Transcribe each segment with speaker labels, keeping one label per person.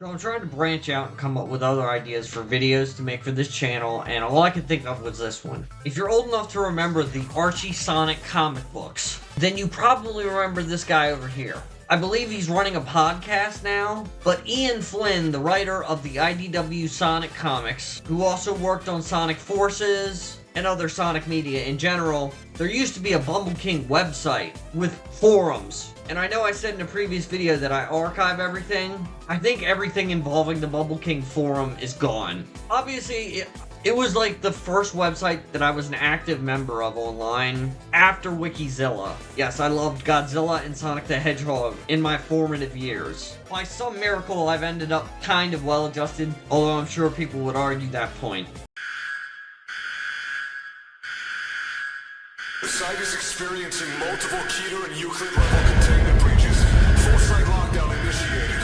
Speaker 1: So I'm trying to branch out and come up with other ideas for videos to make for this channel, and all I could think of was this one. If you're old enough to remember the Archie Sonic comic books, then you probably remember this guy over here. I believe he's running a podcast now, but Ian Flynn, the writer of the IDW Sonic comics, who also worked on Sonic Forces and other Sonic media in general, there used to be a Bumbleking website with forums. And I know I said in a previous video that I archive everything. I think everything involving the Bumbleking forum is gone. Obviously, it was like the first website that I was an active member of online after Wikizilla. Yes, I loved Godzilla and Sonic the Hedgehog in my formative years. By some miracle, I've ended up kind of well-adjusted, although I'm sure people would argue that point.
Speaker 2: The site is experiencing multiple Keter and Euclid level containment breaches. Full site lockdown initiated.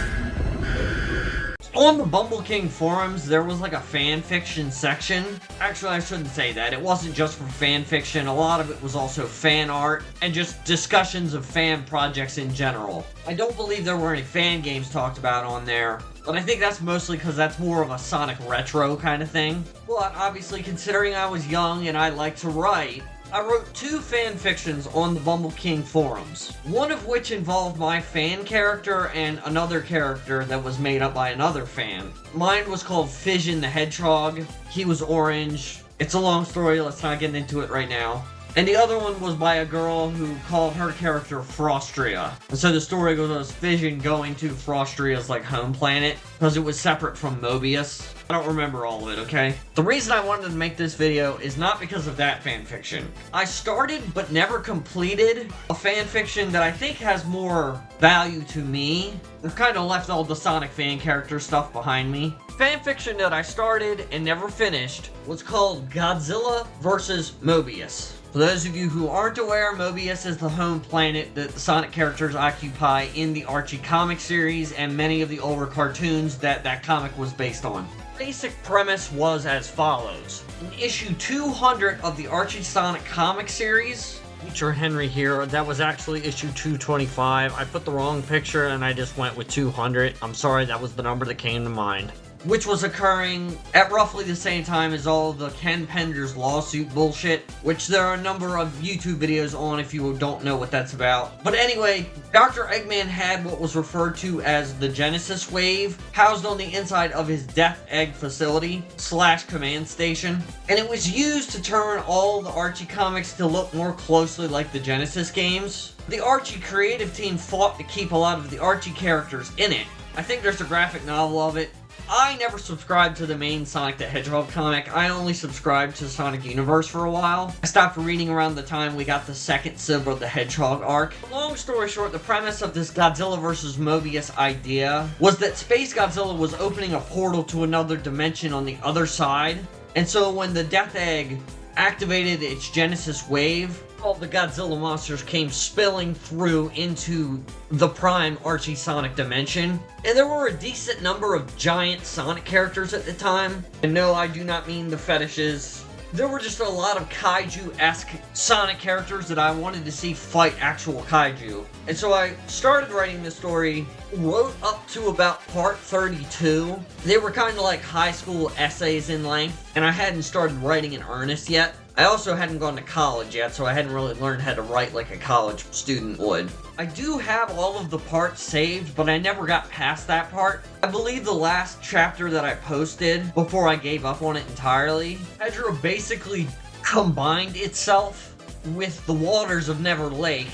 Speaker 1: On the Bumbleking forums, there was like a fanfiction section. Actually, I shouldn't say that. It wasn't just for fanfiction. A lot of it was also fan art and just discussions of fan projects in general. I don't believe there were any fan games talked about on there, but I think that's mostly because that's more of a Sonic retro kind of thing. But obviously, considering I was young and I liked to write, I wrote 2 fanfictions on the Bumbleking forums, one of which involved my fan character and another character that was made up by another fan. Mine was called Fission the Hedgehog. He was orange. It's a long story, let's not get into it right now. And the other one was by a girl who called her character Frostria. And so the story goes Fission going to Frostria's like home planet because it was separate from Mobius. I don't remember all of it, okay? The reason I wanted to make this video is not because of that fanfiction. I started but never completed a fanfiction that I think has more value to me. I've kind of left all the Sonic fan character stuff behind me. Fanfiction that I started and never finished was called Godzilla vs. Mobius. For those of you who aren't aware, Mobius is the home planet that the Sonic characters occupy in the Archie comic series and many of the older cartoons that comic was based on. Basic premise was as follows. In issue 200 of the Archie Sonic comic series, feature Henry here, that was actually issue 225. I put the wrong picture and I just went with 200. I'm sorry, that was the number that came to mind. Which was occurring at roughly the same time as all the Ken Pender's lawsuit bullshit, which there are a number of YouTube videos on if you don't know what that's about. But anyway, Dr. Eggman had what was referred to as the Genesis Wave housed on the inside of his Death Egg facility / command station, and it was used to turn all the Archie comics to look more closely like the Genesis games. The Archie creative team fought to keep a lot of the Archie characters in it. I think there's a graphic novel of it. I never subscribed to the main Sonic the Hedgehog comic. I only subscribed to Sonic Universe for a while. I stopped reading around the time we got the second Silver the Hedgehog arc. Long story short, the premise of this Godzilla vs. Mobius idea was that Space Godzilla was opening a portal to another dimension on the other side. And so when the Death Egg activated its Genesis Wave, all the Godzilla monsters came spilling through into the prime Archie Sonic dimension. And there were a decent number of giant Sonic characters at the time. And no, I do not mean the fetishes. There were just a lot of kaiju-esque Sonic characters that I wanted to see fight actual kaiju. And so I started writing this story, wrote up to about part 32. They were kind of like high school essays in length, and I hadn't started writing in earnest yet. I also hadn't gone to college yet, so I hadn't really learned how to write like a college student would. I do have all of the parts saved, but I never got past that part. I believe the last chapter that I posted before I gave up on it entirely, Hedgehog basically combined itself with the waters of Never Lake,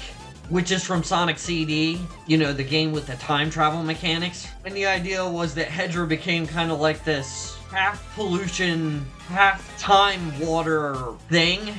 Speaker 1: which is from Sonic CD, you know, the game with the time travel mechanics. And the idea was that Hedgehog became kind of like this half pollution, half time water thing.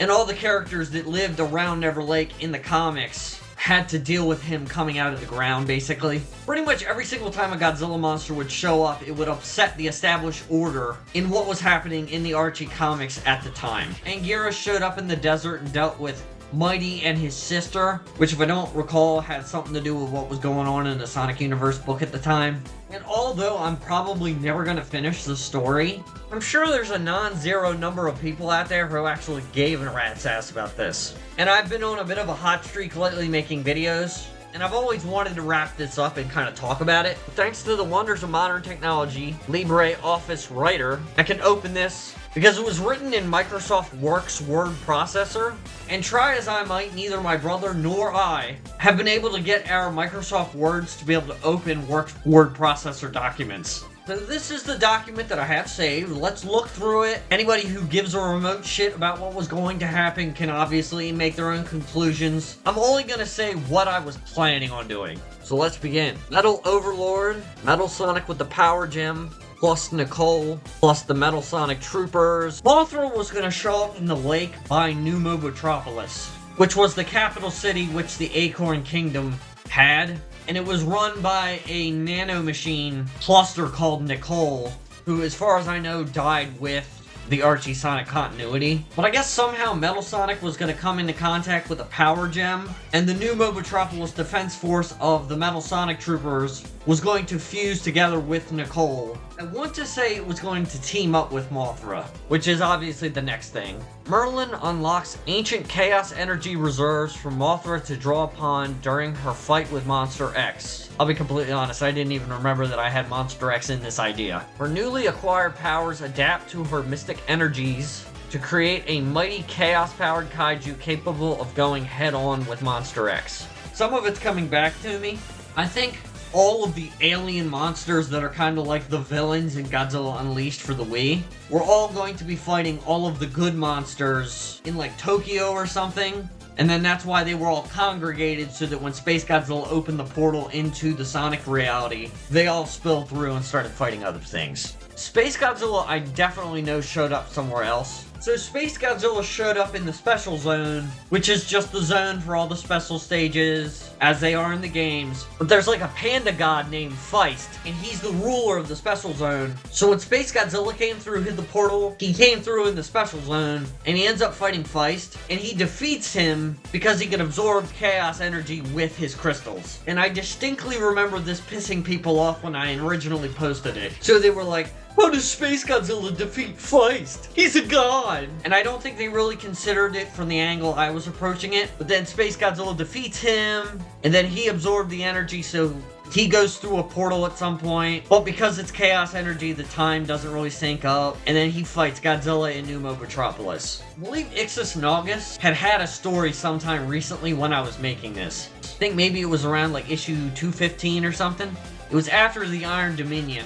Speaker 1: And all the characters that lived around Never Lake in the comics had to deal with him coming out of the ground, basically. Pretty much every single time a Godzilla monster would show up, it would upset the established order in what was happening in the Archie comics at the time. Anguirus showed up in the desert and dealt with Mighty and his sister, which if I don't recall had something to do with what was going on in the Sonic Universe book at the time. And although I'm probably never going to finish the story, I'm sure there's a non-zero number of people out there who actually gave a rat's ass about this. And I've been on a bit of a hot streak lately making videos. and I've always wanted to wrap this up and kind of talk about it. Thanks to the wonders of modern technology, LibreOffice Writer, I can open this because it was written in Microsoft Works word processor, and try as I might, neither my brother nor I have been able to get our Microsoft Words to be able to open Works word processor documents. So this is the document that I have saved. Let's look through it. Anybody who gives a remote shit about what was going to happen can obviously make their own conclusions. I'm only gonna say what I was planning on doing. So let's begin. Metal Overlord, Metal Sonic with the Power Gem, plus Nicole, plus the Metal Sonic Troopers. Mothra was going to show up in the lake by New Mobotropolis, which was the capital city which the Acorn Kingdom had, and it was run by a nanomachine cluster called Nicole, who, as far as I know, died with the Archie Sonic continuity. But I guess somehow Metal Sonic was going to come into contact with a Power Gem, and the New Mobotropolis Defense Force of the Metal Sonic Troopers was going to fuse together with Nicole. I want to say it was going to team up with Mothra, which is obviously the next thing. Merlin unlocks ancient chaos energy reserves for Mothra to draw upon during her fight with Monster X. I'll be completely honest, I didn't even remember that I had Monster X in this idea. Her newly acquired powers adapt to her mystic energies to create a mighty chaos-powered kaiju capable of going head-on with Monster X. Some of it's coming back to me. I think all of the alien monsters that are kind of like the villains in Godzilla Unleashed for the Wii, we're all going to be fighting all of the good monsters in like Tokyo or something. And then that's why they were all congregated, so that when Space Godzilla opened the portal into the Sonic reality, they all spilled through and started fighting other things. Space Godzilla, I definitely know, showed up somewhere else. So Space Godzilla showed up in the Special Zone, which is just the zone for all the special stages, as they are in the games. But there's like a panda god named Feist, and he's the ruler of the Special Zone. So when Space Godzilla came through, hit the portal, he came through in the Special Zone, and he ends up fighting Feist, and he defeats him because he can absorb chaos energy with his crystals. And I distinctly remember this pissing people off when I originally posted it. So they were like, how does Space Godzilla defeat Feist? He's a god! And I don't think they really considered it from the angle I was approaching it. But then Space Godzilla defeats him, and then he absorbed the energy, so he goes through a portal at some point. But because it's chaos energy, the time doesn't really sync up. And then he fights Godzilla in New Mobotropolis. I believe Ixis Naugus had a story sometime recently when I was making this. I think maybe it was around like issue 215 or something. It was after the Iron Dominion,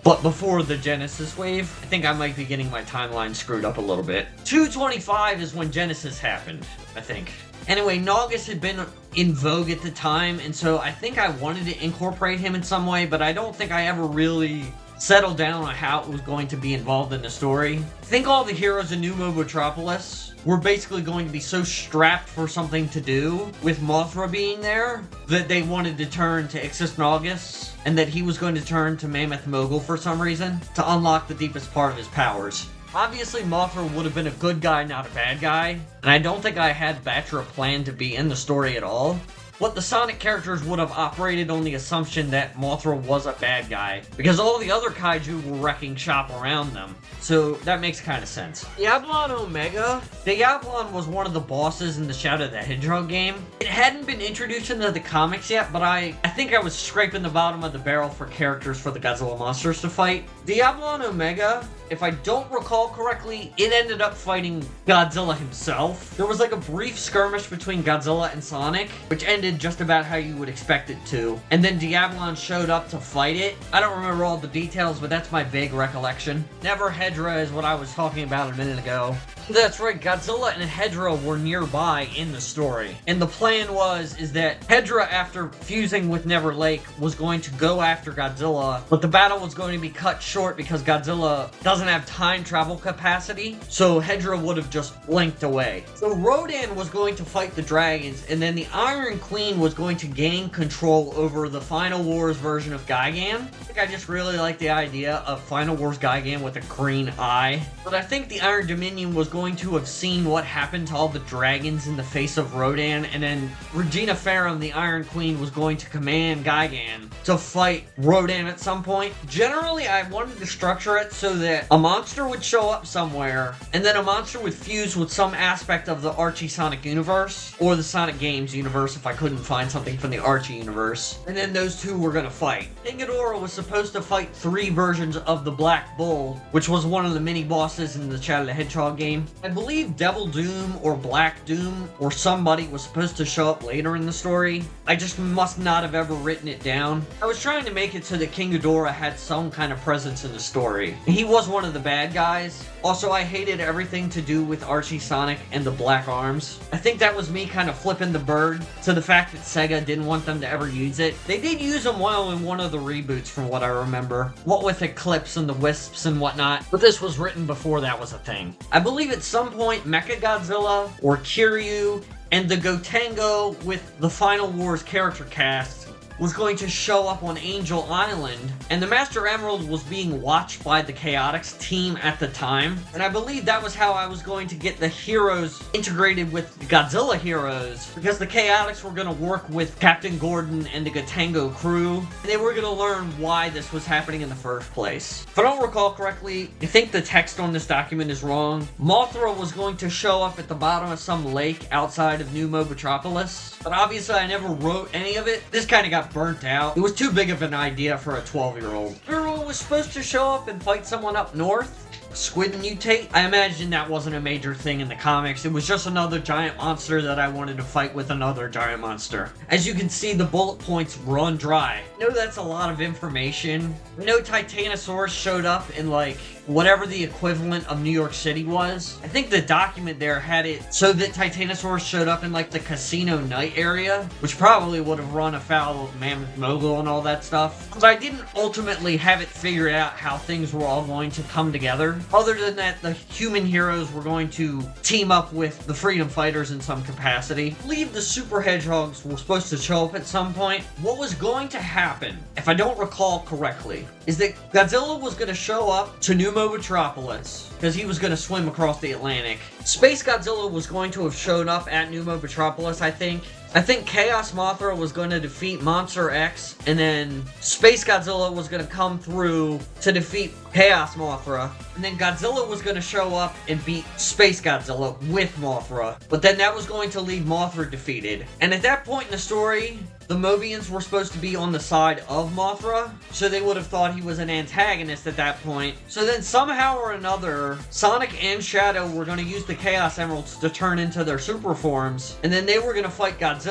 Speaker 1: but before the Genesis wave. I think I might be getting my timeline screwed up a little bit. 225 is when Genesis happened, I think. Anyway, Naugus had been in vogue at the time, and so I think I wanted to incorporate him in some way, but I don't think I ever really settled down on how it was going to be involved in the story. I think all the heroes in New Mobotropolis were basically going to be so strapped for something to do with Mothra being there that they wanted to turn to Ixis Naugus, and that he was going to turn to Mammoth Mogul for some reason to unlock the deepest part of his powers. Obviously, Mothra would have been a good guy, not a bad guy, and I don't think I had Batra planned to be in the story at all. But the Sonic characters would have operated on the assumption that Mothra was a bad guy, because all the other kaiju were wrecking shop around them. So that makes kind of sense. Diablon-Omega. Diablon was one of the bosses in the Shadow the Hedgehog game. It hadn't been introduced into the comics yet, but I think I was scraping the bottom of the barrel for characters for the Godzilla monsters to fight. Diablon-Omega, if I don't recall correctly, it ended up fighting Godzilla himself. There was like a brief skirmish between Godzilla and Sonic, which ended just about how you would expect it to. And then Diablon showed up to fight it. I don't remember all the details, but that's my vague recollection. Never-Hedorah is what I was talking about a minute ago. That's right, Godzilla and Hedorah were nearby in the story. And the plan is that Hedorah, after fusing with Never Lake, was going to go after Godzilla, but the battle was going to be cut short because Godzilla doesn't have time travel capacity, so Hedorah would have just blinked away. So Rodan was going to fight the dragons, and then the Iron Queen was going to gain control over the Final Wars version of Gigan. I think I just really like the idea of Final Wars Gigan with a green eye. But I think the Iron Dominion was going to have seen what happened to all the dragons in the face of Rodan, and then Regina Ferrum, the Iron Queen, was going to command Gigan to fight Rodan at some point. Generally, I wanted to structure it so that a monster would show up somewhere, and then a monster would fuse with some aspect of the Archie Sonic universe, or the Sonic Games universe, if I couldn't find something from the Archie universe. And then those two were gonna fight. Ghidorah was supposed to fight 3 versions of the Black Bull, which was one of the mini bosses in the Shadow the Hedgehog game. I believe Devil Doom or Black Doom or somebody was supposed to show up later in the story. I just must not have ever written it down. I was trying to make it so that King Ghidorah had some kind of presence in the story. He was one of the bad guys. Also, I hated everything to do with Archie, Sonic, and the Black Arms. I think that was me kind of flipping the bird to the fact that Sega didn't want them to ever use it. They did use them well in one of the reboots from what I remember. What with Eclipse and the Wisps and whatnot. But this was written before that was a thing. I believe at some point Mechagodzilla or Kiryu and the Gotengo with the Final Wars character cast was going to show up on Angel Island, and the Master Emerald was being watched by the Chaotix team at the time, and I believe that was how I was going to get the heroes integrated with the Godzilla heroes, because the Chaotix were going to work with Captain Gordon and the Gotengo crew, and they were going to learn why this was happening in the first place. If I don't recall correctly, I think the text on this document is wrong. Mothra was going to show up at the bottom of some lake outside of New Mobitropolis, but obviously I never wrote any of it. This kind of got burnt out. It was too big of an idea for a 12-year-old. Ghidorah was supposed to show up and fight someone up north. Squid mutate? I imagine that wasn't a major thing in the comics. It was just another giant monster that I wanted to fight with another giant monster. As you can see, the bullet points run dry. I know that's a lot of information. I know Titanosaurus showed up in like whatever the equivalent of New York City was. I think the document there had it so that Titanosaurus showed up in like the Casino Night area, which probably would have run afoul of Mammoth Mogul and all that stuff. But I didn't ultimately have it figured out how things were all going to come together. Other than that, the human heroes were going to team up with the freedom fighters in some capacity. I believe the super hedgehogs were supposed to show up at some point. What was going to happen, if I don't recall correctly, is that Godzilla was going to show up to New Mobitropolis because he was going to swim across the Atlantic. Space Godzilla was going to have showed up at New Mobitropolis, I think. I think Chaos Mothra was going to defeat Monster X, and then Space Godzilla was going to come through to defeat Chaos Mothra, and then Godzilla was going to show up and beat Space Godzilla with Mothra, but then that was going to leave Mothra defeated. And at that point in the story, the Mobians were supposed to be on the side of Mothra, so they would have thought he was an antagonist at that point. So then somehow or another, Sonic and Shadow were going to use the Chaos Emeralds to turn into their super forms, and then they were going to fight Godzilla.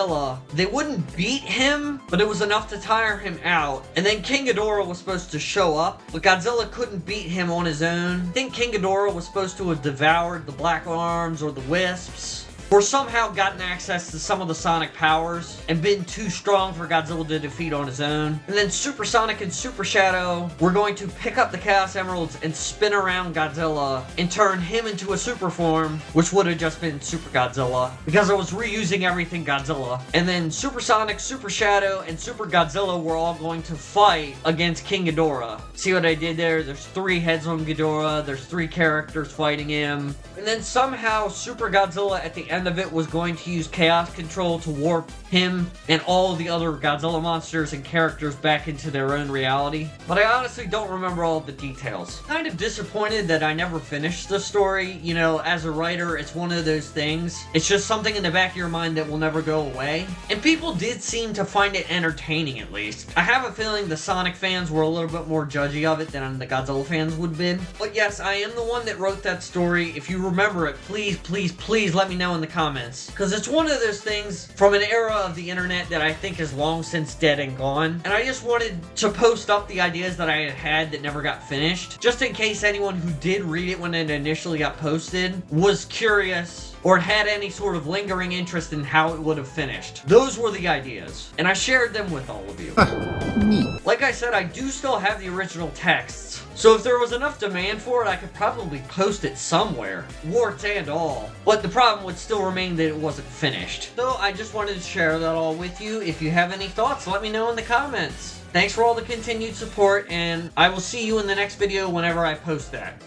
Speaker 1: They wouldn't beat him, but it was enough to tire him out. And then King Ghidorah was supposed to show up, but Godzilla couldn't beat him on his own. I think King Ghidorah was supposed to have devoured the Black Arms or the Wisps, or somehow gotten access to some of the Sonic powers and been too strong for Godzilla to defeat on his own. And then Super Sonic and Super Shadow were going to pick up the Chaos Emeralds and spin around Godzilla and turn him into a super form, which would have just been Super Godzilla, because I was reusing everything Godzilla. And then Super Sonic, Super Shadow, and Super Godzilla were all going to fight against King Ghidorah. See what I did there? There's 3 heads on Ghidorah, there's 3 characters fighting him. And then somehow Super Godzilla at the end of it was going to use Chaos Control to warp him and all the other Godzilla monsters and characters back into their own reality. But I honestly don't remember all of the details. Kind of disappointed that I never finished the story. You know, as a writer, it's one of those things. It's just something in the back of your mind that will never go away. And people did seem to find it entertaining, at least. I have a feeling the Sonic fans were a little bit more judgy of it than the Godzilla fans would have been. But yes, I am the one that wrote that story. If you remember it, please, please, please let me know in the comments. Because it's one of those things from an era of the internet that I think is long since dead and gone. And I just wanted to post up the ideas that I had that never got finished, just in case anyone who did read it when it initially got posted was curious or had any sort of lingering interest in how it would have finished. Those were the ideas, and I shared them with all of you. Neat. Like I said, I do still have the original texts, so if there was enough demand for it, I could probably post it somewhere, warts and all. But the problem would still remain that it wasn't finished. So I just wanted to share that all with you. If you have any thoughts, let me know in the comments. Thanks for all the continued support, and I will see you in the next video whenever I post that.